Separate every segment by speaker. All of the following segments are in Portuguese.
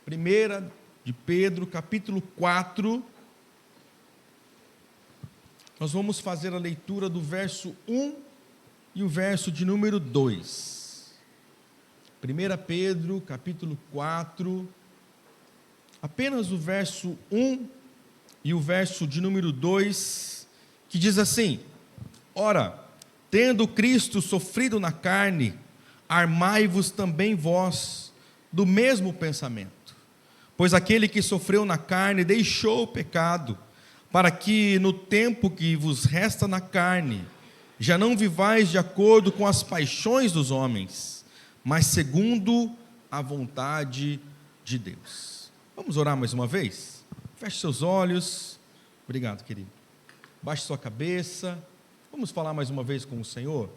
Speaker 1: Primeira de Pedro, capítulo 4. Nós vamos fazer a leitura do verso 1 e o verso de número 2. 1 Pedro, capítulo 4, apenas o verso 1 e o verso de número 2, que diz assim: Ora, tendo Cristo sofrido na carne, armai-vos também vós do mesmo pensamento. Pois aquele que sofreu na carne deixou o pecado, para que no tempo que vos resta na carne, já não vivais de acordo com as paixões dos homens, mas segundo a vontade de Deus. Vamos orar mais uma vez? Feche seus olhos. Obrigado, querido. Baixe sua cabeça. Vamos falar mais uma vez com o Senhor.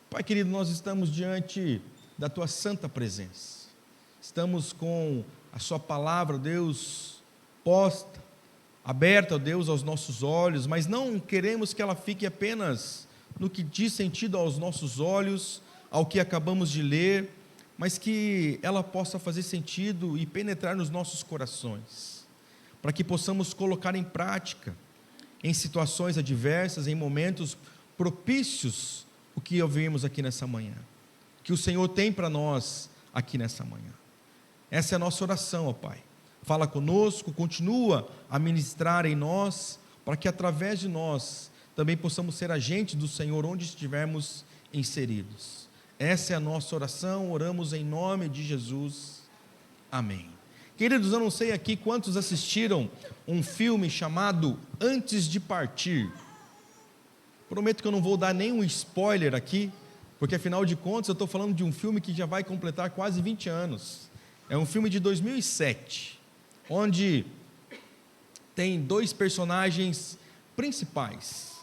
Speaker 1: Pai querido, nós estamos diante da Tua santa presença. Estamos com a Sua palavra, Deus, posta, aberta, Deus, aos nossos olhos, mas não queremos que ela fique apenas no que diz sentido aos nossos olhos, ao que acabamos de ler, mas que ela possa fazer sentido e penetrar nos nossos corações, para que possamos colocar em prática, em situações adversas, em momentos propícios, o que ouvimos aqui nessa manhã, que o Senhor tem para nós aqui nessa manhã. Essa é a nossa oração, ó Pai. Fala conosco, continua a ministrar em nós, para que através de nós também possamos ser agentes do Senhor onde estivermos inseridos. Essa é a nossa oração, oramos em nome de Jesus. Amém. Queridos, eu não sei aqui quantos assistiram um filme chamado Antes de Partir. Prometo que eu não vou dar nenhum spoiler aqui, porque afinal de contas eu estou falando de um filme que já vai completar quase 20 anos. É um filme de 2007, onde tem dois personagens principais.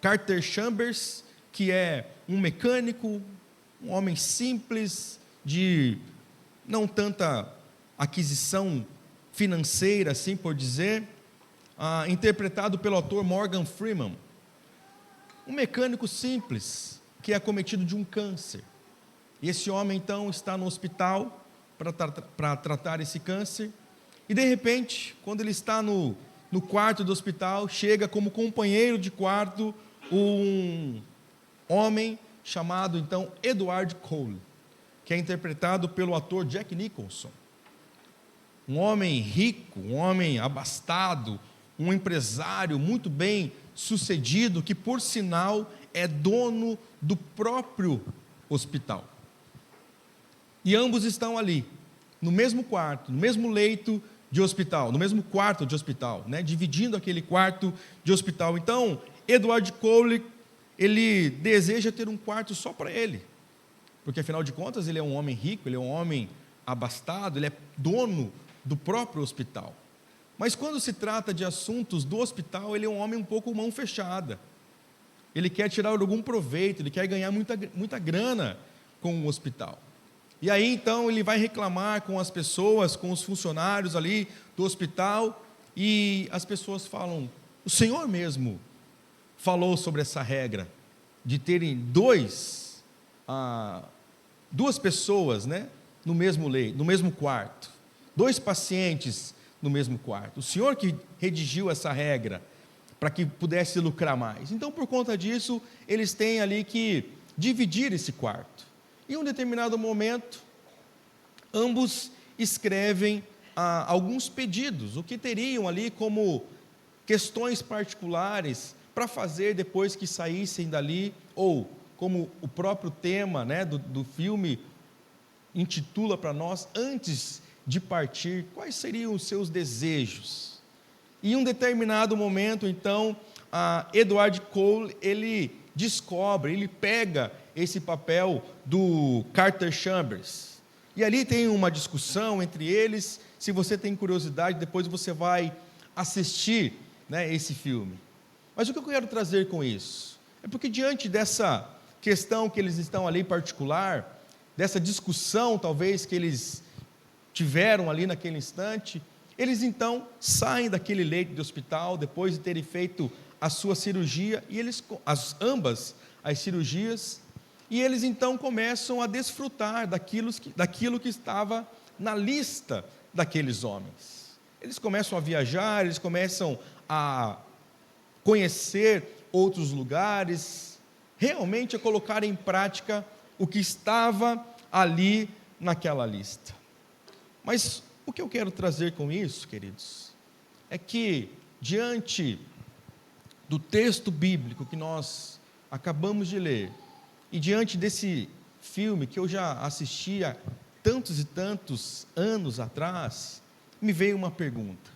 Speaker 1: Carter Chambers, que é um mecânico, um homem simples, de não tanta aquisição financeira, assim por dizer, interpretado pelo ator Morgan Freeman. Um mecânico simples, que é acometido de um câncer. E esse homem, então, está no hospital para tratar esse câncer. E, de repente, quando ele está no quarto do hospital, chega como companheiro de quarto um homem chamado, então, Edward Cole, que é interpretado pelo ator Jack Nicholson. Um homem rico, um homem abastado, um empresário muito bem sucedido, que, por sinal, é dono do próprio hospital. E ambos estão ali, no mesmo quarto, no mesmo leito de hospital, no mesmo quarto de hospital, dividindo aquele quarto de hospital. Então, Edward Cole, ele deseja ter um quarto só para ele, porque afinal de contas ele é um homem rico, ele é um homem abastado, ele é dono do próprio hospital. Mas quando se trata de assuntos do hospital, ele é um homem um pouco mão fechada. Ele quer tirar algum proveito, ele quer ganhar muita grana com o hospital. E aí então ele vai reclamar com as pessoas, com os funcionários ali do hospital, e as pessoas falam: o senhor mesmo falou sobre essa regra de terem duas pessoas, no mesmo leito, no mesmo quarto, dois pacientes no mesmo quarto. O senhor que redigiu essa regra para que pudesse lucrar mais. Então, por conta disso, eles têm ali que dividir esse quarto. Em um determinado momento, ambos escrevem alguns pedidos, o que teriam ali como questões particulares para fazer depois que saíssem dali, ou como o próprio tema do filme intitula para nós, antes de partir, quais seriam os seus desejos. Em um determinado momento, então, Edward Cole, ele descobre, ele pega esse papel do Carter Chambers, e ali tem uma discussão entre eles. Se você tem curiosidade, depois você vai assistir esse filme. Mas o que eu quero trazer com isso? É porque diante dessa questão que eles estão ali particular, dessa discussão talvez que eles tiveram ali naquele instante, eles então saem daquele leito de hospital, depois de terem feito a sua cirurgia, e ambas as cirurgias, e eles então começam a desfrutar daquilo que estava na lista daqueles homens. Eles começam a viajar, eles começam a conhecer outros lugares, realmente a colocar em prática o que estava ali naquela lista. Mas o que eu quero trazer com isso, queridos, é que diante do texto bíblico que nós acabamos de ler, e diante desse filme que eu já assisti há tantos e tantos anos atrás, me veio uma pergunta: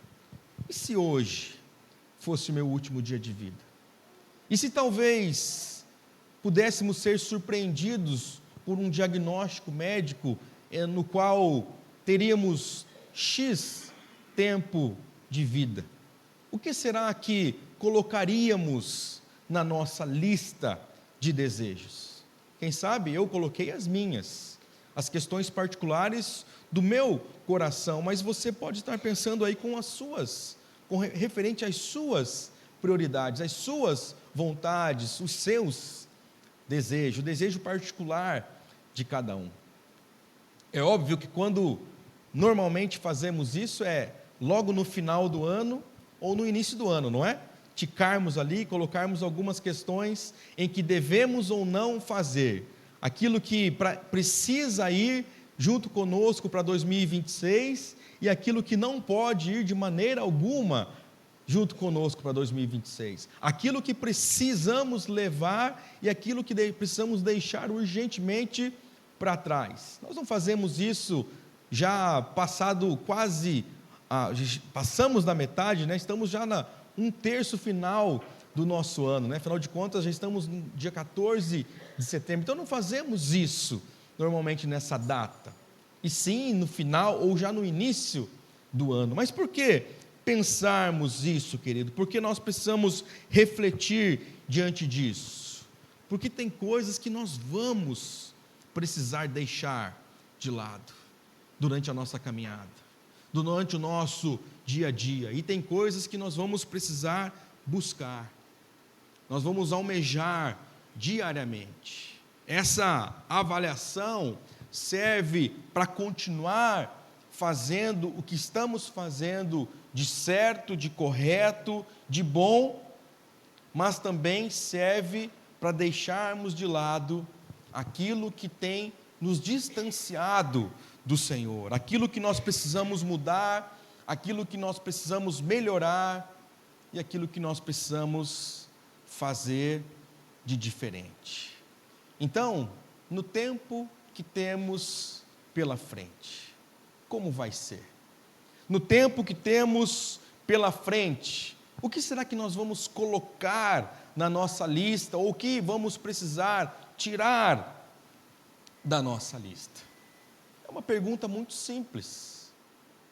Speaker 1: e se hoje fosse o meu último dia de vida? E se talvez pudéssemos ser surpreendidos por um diagnóstico médico no qual teríamos X tempo de vida? O que será que colocaríamos na nossa lista de desejos? Quem sabe eu coloquei as minhas, as questões particulares do meu coração, mas você pode estar pensando aí com as suas, referente às suas prioridades, às suas vontades, os seus desejos, o desejo particular de cada um. É óbvio que quando normalmente fazemos isso é logo no final do ano ou no início do ano, não é? Ticarmos ali, colocarmos algumas questões em que devemos ou não fazer, aquilo que precisa ir junto conosco para 2026 e aquilo que não pode ir de maneira alguma junto conosco para 2026, aquilo que precisamos levar e aquilo que precisamos deixar urgentemente para trás. Nós não fazemos isso já passado quase, passamos da metade, né? Estamos já um terço final do nosso ano, né? Afinal de contas já estamos no dia 14 de setembro, então não fazemos isso normalmente nessa data, e sim no final ou já no início do ano. Mas por que pensarmos isso, querido? Porque nós precisamos refletir diante disso, porque tem coisas que nós vamos precisar deixar de lado durante a nossa caminhada, durante o nosso dia a dia, e tem coisas que nós vamos precisar buscar, nós vamos almejar diariamente. Essa avaliação serve para continuar fazendo o que estamos fazendo de certo, de correto, de bom, mas também serve para deixarmos de lado aquilo que tem nos distanciado do Senhor, aquilo que nós precisamos mudar, aquilo que nós precisamos melhorar e aquilo que nós precisamos fazer de diferente. Então, no tempo que temos pela frente, como vai ser? No tempo que temos pela frente, o que será que nós vamos colocar na nossa lista, ou o que vamos precisar tirar da nossa lista? É uma pergunta muito simples,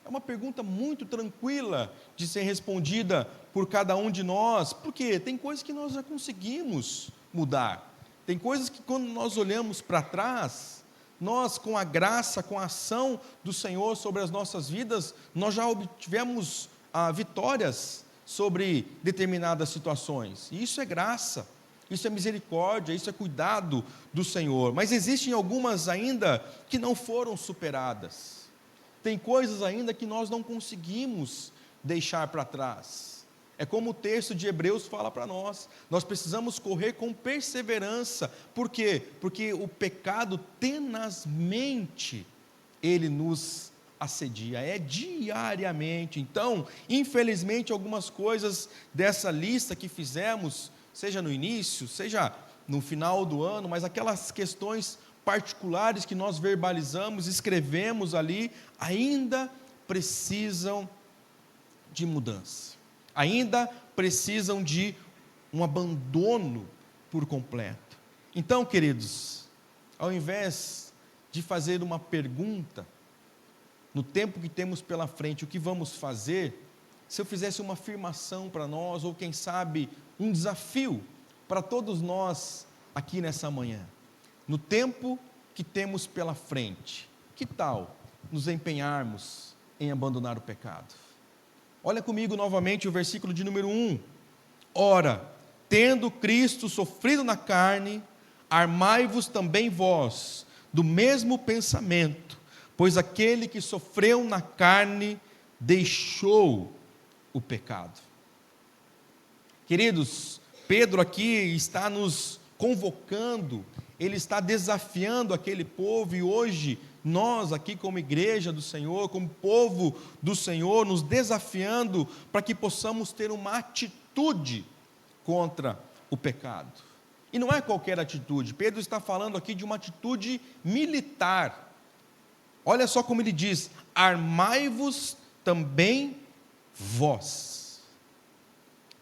Speaker 1: é uma pergunta muito tranquila de ser respondida por cada um de nós, porque tem coisas que nós já conseguimos mudar, tem coisas que quando nós olhamos para trás, nós com a graça, com a ação do Senhor sobre as nossas vidas, nós já obtivemos vitórias sobre determinadas situações, e isso é graça, isso é misericórdia, isso é cuidado do Senhor. Mas existem algumas ainda que não foram superadas, tem coisas ainda que nós não conseguimos deixar para trás. É como o texto de Hebreus fala para nós, nós precisamos correr com perseverança. Por quê? Porque o pecado tenazmente, ele nos assedia, é diariamente. Então, infelizmente, algumas coisas dessa lista que fizemos, seja no início, seja no final do ano, mas aquelas questões particulares que nós verbalizamos, escrevemos ali, ainda precisam de mudança, ainda precisam de um abandono por completo. Então, queridos, ao invés de fazer uma pergunta, no tempo que temos pela frente, o que vamos fazer, se eu fizesse uma afirmação para nós, ou quem sabe, um desafio para todos nós aqui nessa manhã, no tempo que temos pela frente, que tal nos empenharmos em abandonar o pecado? Olha comigo novamente o versículo de número 1. Ora, tendo Cristo sofrido na carne, armai-vos também vós do mesmo pensamento, pois aquele que sofreu na carne deixou o pecado. Queridos, Pedro aqui está nos convocando, ele está desafiando aquele povo, e hoje nós aqui como igreja do Senhor, como povo do Senhor, nos desafiando para que possamos ter uma atitude contra o pecado. E não é qualquer atitude, Pedro está falando aqui de uma atitude militar. Olha só como ele diz: armai-vos também vós.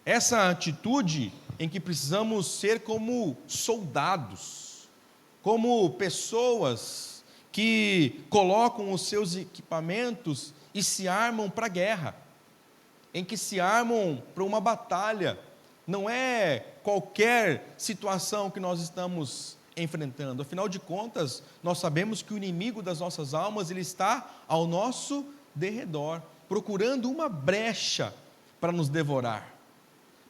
Speaker 1: Essa atitude em que precisamos ser como soldados, como pessoas que colocam os seus equipamentos e se armam para a guerra, em que se armam para uma batalha. Não é qualquer situação que nós estamos enfrentando, afinal de contas, nós sabemos que o inimigo das nossas almas, ele está ao nosso derredor, procurando uma brecha para nos devorar,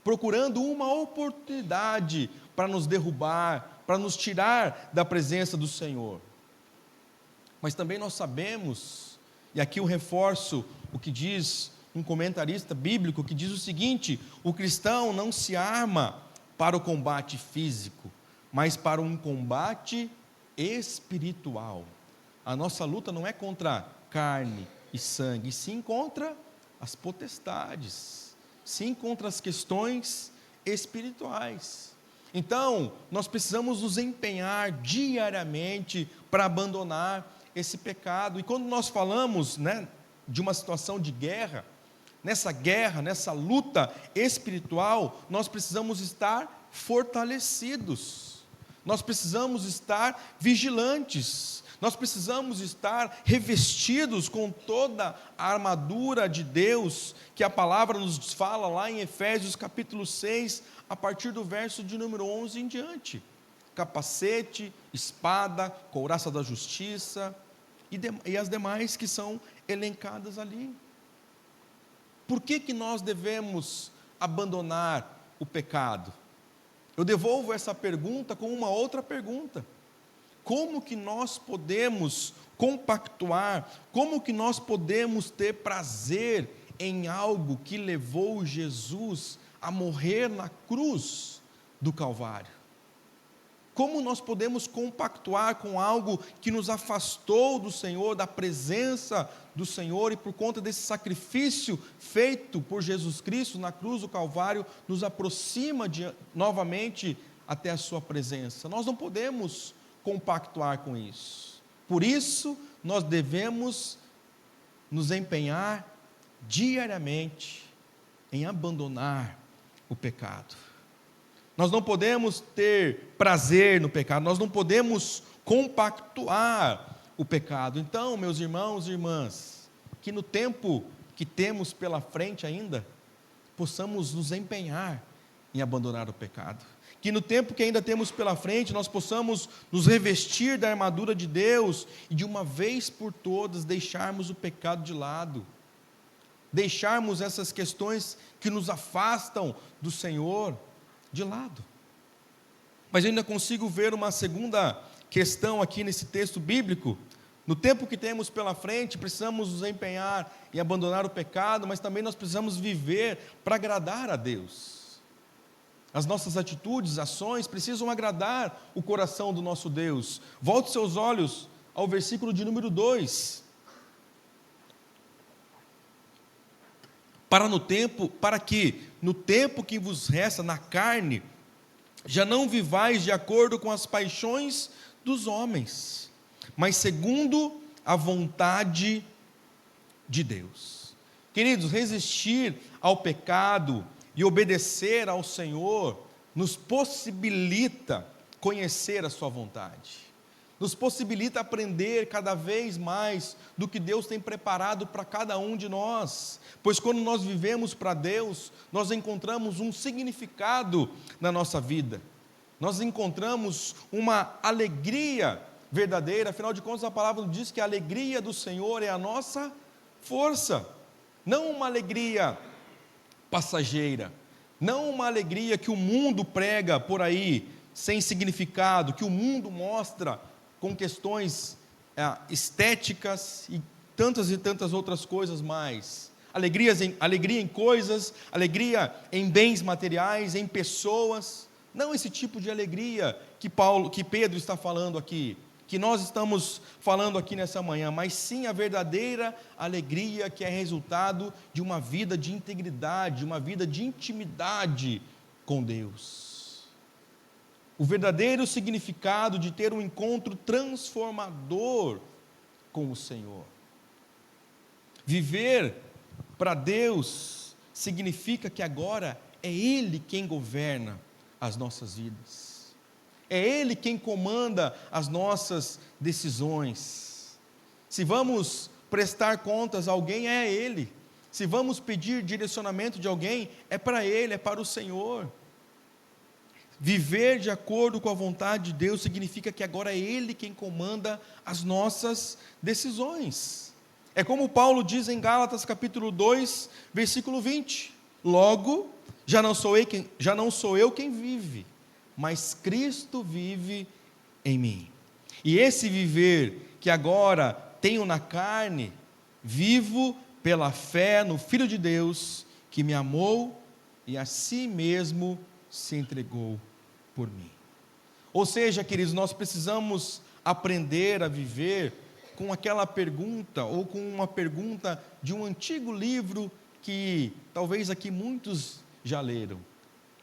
Speaker 1: procurando uma oportunidade para nos derrubar, para nos tirar da presença do Senhor. Mas também nós sabemos, e aqui eu reforço o que diz um comentarista bíblico, que diz o seguinte: o cristão não se arma para o combate físico, mas para um combate espiritual. A nossa luta não é contra carne e sangue, sim contra as potestades, sim contra as questões espirituais. Então, nós precisamos nos empenhar diariamente para abandonar esse pecado. E quando nós falamos, de uma situação de guerra, nessa luta espiritual, nós precisamos estar fortalecidos, nós precisamos estar vigilantes, nós precisamos estar revestidos com toda a armadura de Deus, que a palavra nos fala lá em Efésios capítulo 6, a partir do verso de número 11 em diante. Capacete, espada, couraça da justiça e as demais que são elencadas ali. Por que nós devemos abandonar o pecado? Eu devolvo essa pergunta com uma outra pergunta: como que nós podemos compactuar, como que nós podemos ter prazer em algo que levou Jesus a morrer na cruz do Calvário? Como nós podemos compactuar com algo que nos afastou do Senhor, da presença do Senhor, e por conta desse sacrifício feito por Jesus Cristo na cruz do Calvário, nos aproxima novamente até a sua presença? Nós não podemos compactuar com isso. Por isso, nós devemos nos empenhar diariamente em abandonar o pecado. Nós não podemos ter prazer no pecado, nós não podemos compactuar o pecado. Então, meus irmãos e irmãs, que no tempo que temos pela frente ainda, possamos nos empenhar em abandonar o pecado. Que no tempo que ainda temos pela frente, nós possamos nos revestir da armadura de Deus e de uma vez por todas deixarmos o pecado de lado, deixarmos essas questões que nos afastam do Senhor de lado. Mas eu ainda consigo ver uma segunda questão aqui nesse texto bíblico. No tempo que temos pela frente, precisamos nos empenhar em abandonar o pecado, mas também nós precisamos viver para agradar a Deus. As nossas atitudes, ações precisam agradar o coração do nosso Deus. Volte seus olhos ao versículo de número 2. Para que no tempo que vos resta na carne, já não vivais de acordo com as paixões dos homens, mas segundo a vontade de Deus. Queridos, resistir ao pecado e obedecer ao Senhor nos possibilita conhecer a sua vontade, nos possibilita aprender cada vez mais do que Deus tem preparado para cada um de nós, pois quando nós vivemos para Deus, nós encontramos um significado na nossa vida, nós encontramos uma alegria verdadeira. Afinal de contas, a palavra diz que a alegria do Senhor é a nossa força, não uma alegria passageira, não uma alegria que o mundo prega por aí, sem significado, que o mundo mostra com questões estéticas e tantas outras coisas mais. Alegria em coisas, alegria em bens materiais, em pessoas. Não esse tipo de alegria que Pedro está falando aqui, que nós estamos falando aqui nessa manhã, mas sim a verdadeira alegria que é resultado de uma vida de integridade, uma vida de intimidade com Deus. O verdadeiro significado de ter um encontro transformador com o Senhor. Viver para Deus significa que agora é Ele quem governa as nossas vidas. É Ele quem comanda as nossas decisões. Se vamos prestar contas a alguém, é Ele. Se vamos pedir direcionamento de alguém, é para Ele, é para o Senhor. Viver de acordo com a vontade de Deus significa que agora é Ele quem comanda as nossas decisões. É como Paulo diz em Gálatas capítulo 2, versículo 20. Logo, já não sou eu quem vive, mas Cristo vive em mim. E esse viver que agora tenho na carne, vivo pela fé no Filho de Deus, que me amou e a si mesmo se entregou por mim. Ou seja, queridos, nós precisamos aprender a viver com aquela pergunta, ou com uma pergunta de um antigo livro que talvez aqui muitos já leram.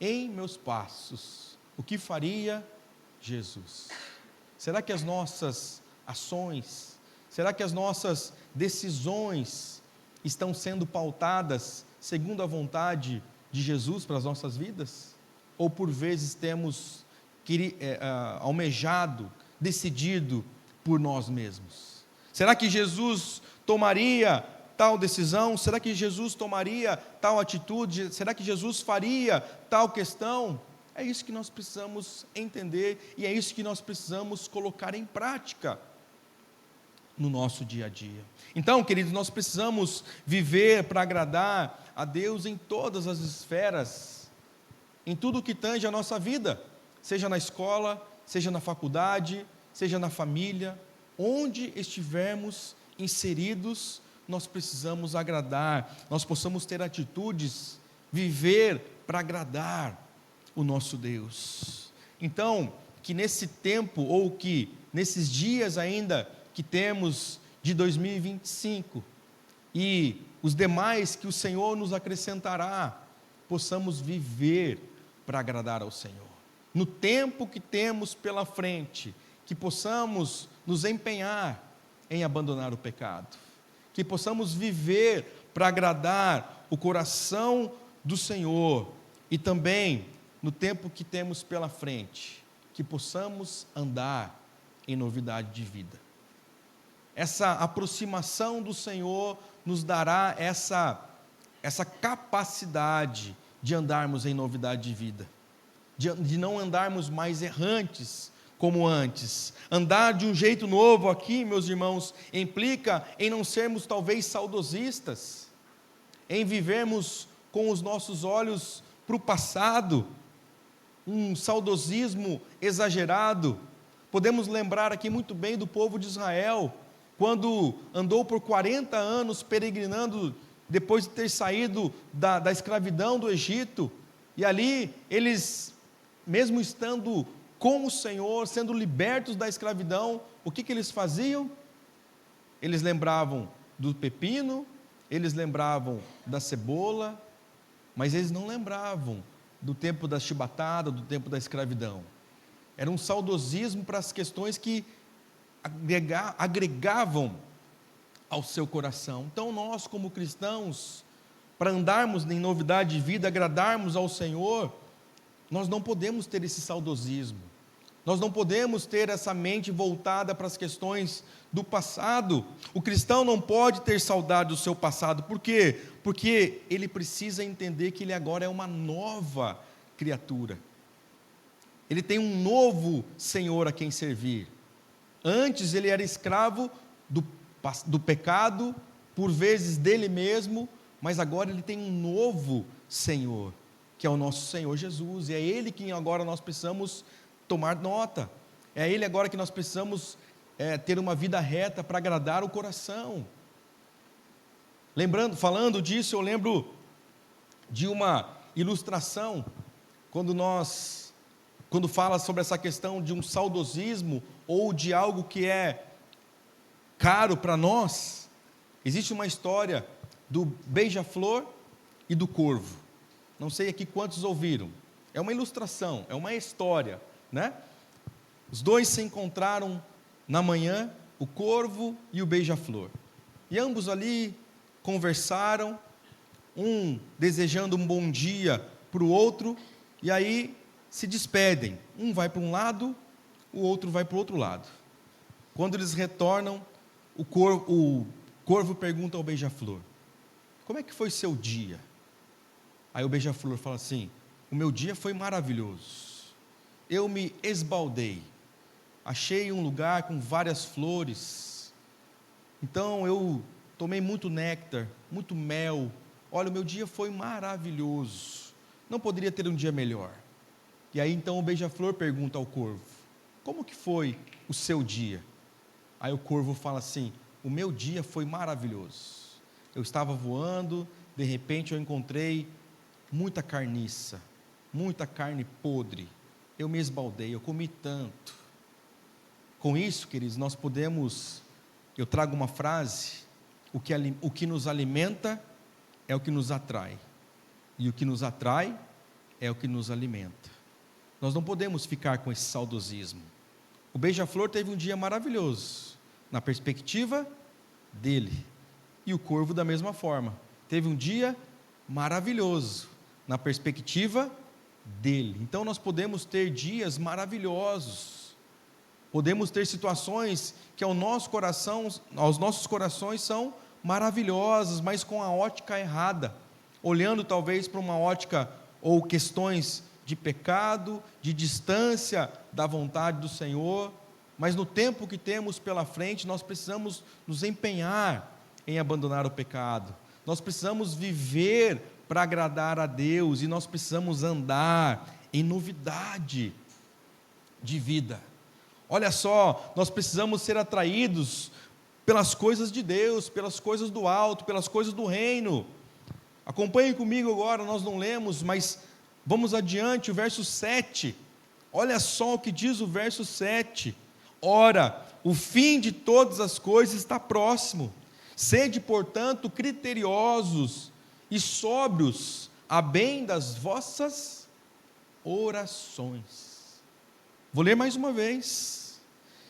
Speaker 1: Em meus passos, o que faria Jesus? Será que as nossas ações, será que as nossas decisões estão sendo pautadas segundo a vontade de Jesus para as nossas vidas? Ou por vezes temos almejado, decidido por nós mesmos? Será que Jesus tomaria tal decisão? Será que Jesus tomaria tal atitude? Será que Jesus faria tal questão? É isso que nós precisamos entender e é isso que nós precisamos colocar em prática no nosso dia a dia. Então, queridos, nós precisamos viver para agradar a Deus em todas as esferas, em tudo que tange a nossa vida, seja na escola, seja na faculdade, seja na família, onde estivermos inseridos, nós precisamos agradar, nós possamos ter atitudes, viver para agradar o nosso Deus. Então, que nesse tempo, ou que nesses dias ainda que temos de 2025, e os demais que o Senhor nos acrescentará, possamos viver para agradar ao Senhor. No tempo que temos pela frente, que possamos nos empenhar em abandonar o pecado, que possamos viver para agradar o coração do Senhor, e também, no tempo que temos pela frente, que possamos andar em novidade de vida. Essa aproximação do Senhor nos dará essa capacidade de andarmos em novidade de vida, de não andarmos mais errantes como antes. Andar de um jeito novo aqui, meus irmãos, implica em não sermos talvez saudosistas, em vivermos com os nossos olhos para o passado, um saudosismo exagerado. Podemos lembrar aqui muito bem do povo de Israel, quando andou por 40 anos peregrinando, depois de ter saído da escravidão do Egito, e ali eles, mesmo estando com o Senhor, sendo libertos da escravidão, o que eles faziam? Eles lembravam do pepino, eles lembravam da cebola, mas eles não lembravam do tempo da chibatada, do tempo da escravidão. Era um saudosismo para as questões que agregavam ao seu coração. Então nós, como cristãos, para andarmos em novidade de vida, agradarmos ao Senhor, nós não podemos ter esse saudosismo, nós não podemos ter essa mente voltada para as questões do passado. O cristão não pode ter saudade do seu passado. Por quê? Porque ele precisa entender que ele agora é uma nova criatura, ele tem um novo Senhor a quem servir. Antes ele era escravo do pecado, por vezes dele mesmo, mas agora ele tem um novo Senhor, que é o nosso Senhor Jesus, e é Ele que agora nós precisamos tomar nota, é Ele agora que nós precisamos ter uma vida reta para agradar o coração. Falando disso, eu lembro de uma ilustração, quando fala sobre essa questão de um saudosismo, ou de algo que é caro para nós. Existe uma história do beija-flor e do corvo. Não sei aqui quantos ouviram. É uma ilustração, é uma história, né? Os dois se encontraram na manhã, o corvo e o beija-flor. E ambos ali conversaram, um desejando um bom dia para o outro, e aí se despedem. Um vai para um lado, o outro vai para o outro lado. Quando eles retornam, o corvo pergunta ao beija-flor: como é que foi seu dia? Aí o beija-flor fala assim: o meu dia foi maravilhoso. Eu me esbaldei, achei um lugar com várias flores, então eu tomei muito néctar, muito mel. Olha, o meu dia foi maravilhoso, não poderia ter um dia melhor. E aí então o beija-flor pergunta ao corvo: como que foi o seu dia? Aí o corvo fala assim: o meu dia foi maravilhoso. Eu estava voando, de repente eu encontrei muita carniça, muita carne podre. Eu me esbaldei, eu comi tanto. Com isso, queridos, nós podemos, eu trago uma frase: o que nos alimenta é o que nos atrai, e o que nos atrai é o que nos alimenta. Nós não podemos ficar com esse saudosismo. O beija-flor teve um dia maravilhoso, na perspectiva dele, e o corvo da mesma forma, teve um dia maravilhoso, na perspectiva dele. Então nós podemos ter dias maravilhosos, podemos ter situações que aos nossos corações são maravilhosas, mas com a ótica errada, olhando talvez para uma ótica ou questões de pecado, de distância da vontade do Senhor. Mas no tempo que temos pela frente, nós precisamos nos empenhar em abandonar o pecado, nós precisamos viver para agradar a Deus, e nós precisamos andar em novidade de vida. Olha só, nós precisamos ser atraídos pelas coisas de Deus, pelas coisas do alto, pelas coisas do reino. Acompanhem comigo agora, nós não lemos, mas vamos adiante, o verso 7, olha só o que diz o verso 7, ora, o fim de todas as coisas está próximo, sede, portanto, criteriosos e sóbrios, a bem das vossas orações. Vou ler mais uma vez,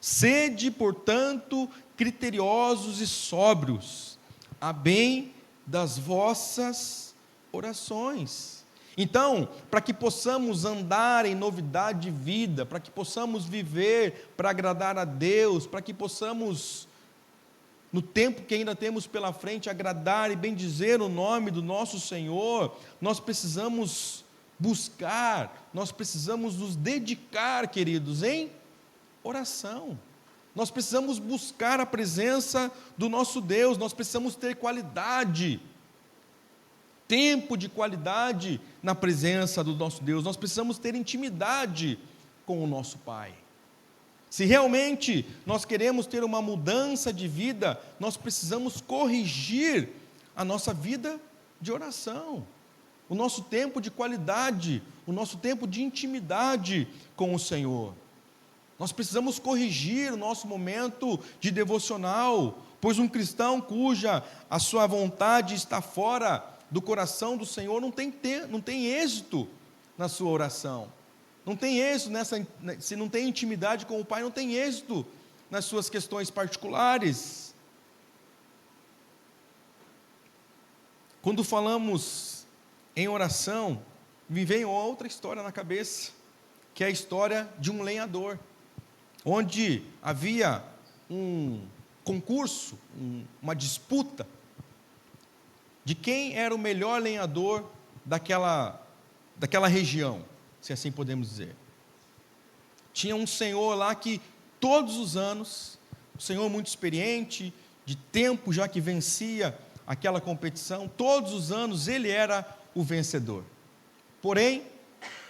Speaker 1: sede, portanto, criteriosos e sóbrios, a bem das vossas orações. Então, para que possamos andar em novidade de vida, para que possamos viver para agradar a Deus, para que possamos, no tempo que ainda temos pela frente, agradar e bendizer o nome do nosso Senhor, nós precisamos buscar, nós precisamos nos dedicar, queridos, em oração. Nós precisamos buscar a presença do nosso Deus, nós precisamos ter qualidade, tempo de qualidade na presença do nosso Deus, nós precisamos ter intimidade com o nosso Pai. Se realmente nós queremos ter uma mudança de vida, nós precisamos corrigir a nossa vida de oração, o nosso tempo de qualidade, o nosso tempo de intimidade com o Senhor. Nós precisamos corrigir o nosso momento de devocional, pois um cristão cuja a sua vontade está fora do coração do Senhor não tem êxito na sua oração, não tem êxito se não tem intimidade com o Pai, não tem êxito nas suas questões particulares. Quando falamos em oração, me vem outra história na cabeça, que é a história de um lenhador, onde havia um concurso, uma disputa, de quem era o melhor lenhador daquela região, se assim podemos dizer. Tinha um senhor lá que todos os anos, um senhor muito experiente, de tempo já que vencia aquela competição, todos os anos ele era o vencedor. Porém,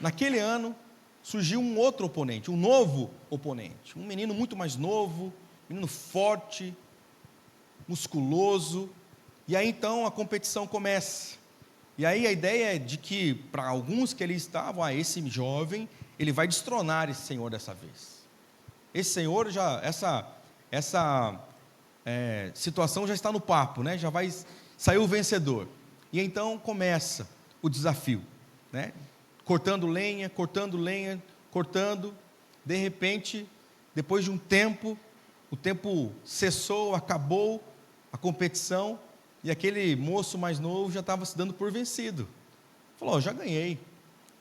Speaker 1: naquele ano, surgiu um outro oponente, um novo oponente, um menino muito mais novo, menino forte, musculoso, e aí então a competição começa. E aí a ideia é de que, para alguns que ali estavam, esse jovem, ele vai destronar esse senhor dessa vez. Esse senhor já, essa situação já está no papo, né? Já vai sair o vencedor. E então começa o desafio, né? Cortando lenha, cortando. De repente, depois de um tempo, o tempo cessou, acabou a competição, e aquele moço mais novo já estava se dando por vencido. Falou: já ganhei,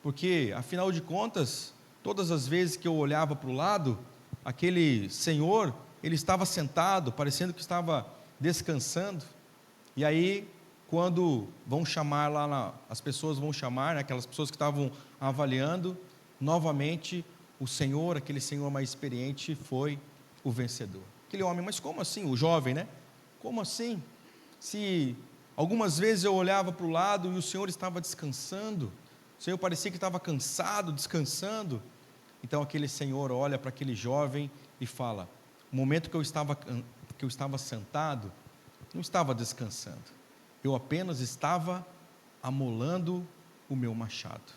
Speaker 1: porque afinal de contas, todas as vezes que eu olhava para o lado, aquele senhor, ele estava sentado, parecendo que estava descansando. E aí, quando vão chamar lá, as pessoas vão chamar, né, aquelas pessoas que estavam avaliando, novamente o senhor, aquele senhor mais experiente, foi o vencedor. Aquele homem: mas como assim? O jovem, né? Como assim? Se algumas vezes eu olhava para o lado e o senhor estava descansando, o senhor parecia que estava cansado, descansando. Então aquele senhor olha para aquele jovem e fala: o momento que eu estava sentado, não estava descansando, eu apenas estava amolando o meu machado.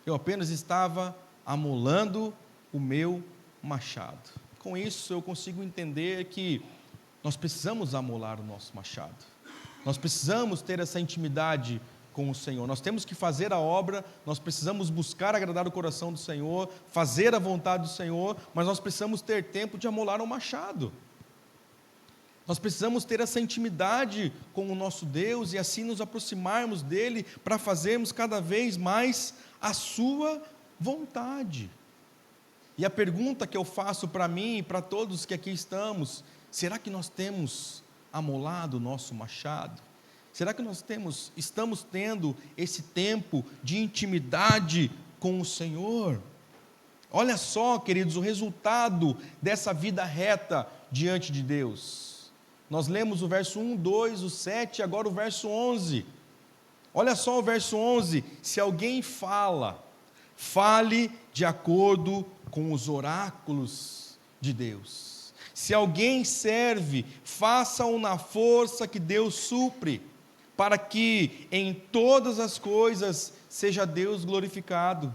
Speaker 1: Eu apenas estava amolando o meu machado. Com isso eu consigo entender que nós precisamos amolar o nosso machado. Nós precisamos ter essa intimidade com o Senhor. Nós temos que fazer a obra, nós precisamos buscar agradar o coração do Senhor, fazer a vontade do Senhor, mas nós precisamos ter tempo de amolar o machado. Nós precisamos ter essa intimidade com o nosso Deus e assim nos aproximarmos dEle para fazermos cada vez mais a sua vontade. E a pergunta que eu faço para mim e para todos que aqui estamos: será que nós temos amolado o nosso machado? Será que estamos tendo esse tempo de intimidade com o Senhor? Olha só, queridos, o resultado dessa vida reta diante de Deus. Nós lemos o verso 1, 2, o 7 e agora o verso 11. Olha só o verso 11: se alguém fale de acordo com os oráculos de Deus. Se alguém serve, faça-o na força que Deus supre, para que em todas as coisas seja Deus glorificado,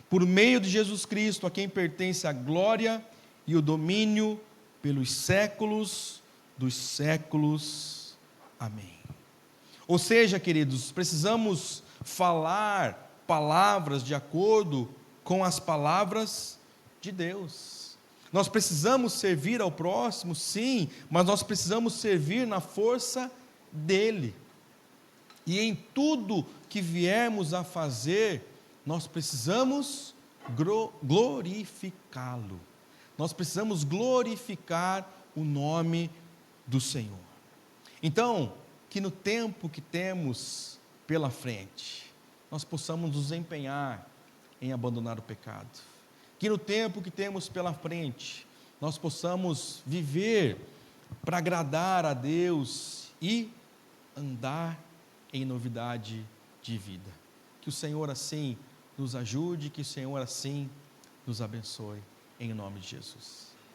Speaker 1: por meio de Jesus Cristo, a quem pertence a glória e o domínio pelos séculos dos séculos. Amém. Ou seja, queridos, precisamos falar palavras de acordo com as palavras de Deus. Nós precisamos servir ao próximo, sim, mas nós precisamos servir na força dEle. E em tudo que viermos a fazer, nós precisamos glorificá-lo. Nós precisamos glorificar o nome do Senhor. Então, que no tempo que temos pela frente, nós possamos nos empenhar em abandonar o pecado. Que no tempo que temos pela frente, nós possamos viver para agradar a Deus e andar em novidade de vida. Que o Senhor assim nos ajude, que o Senhor assim nos abençoe, em nome de Jesus.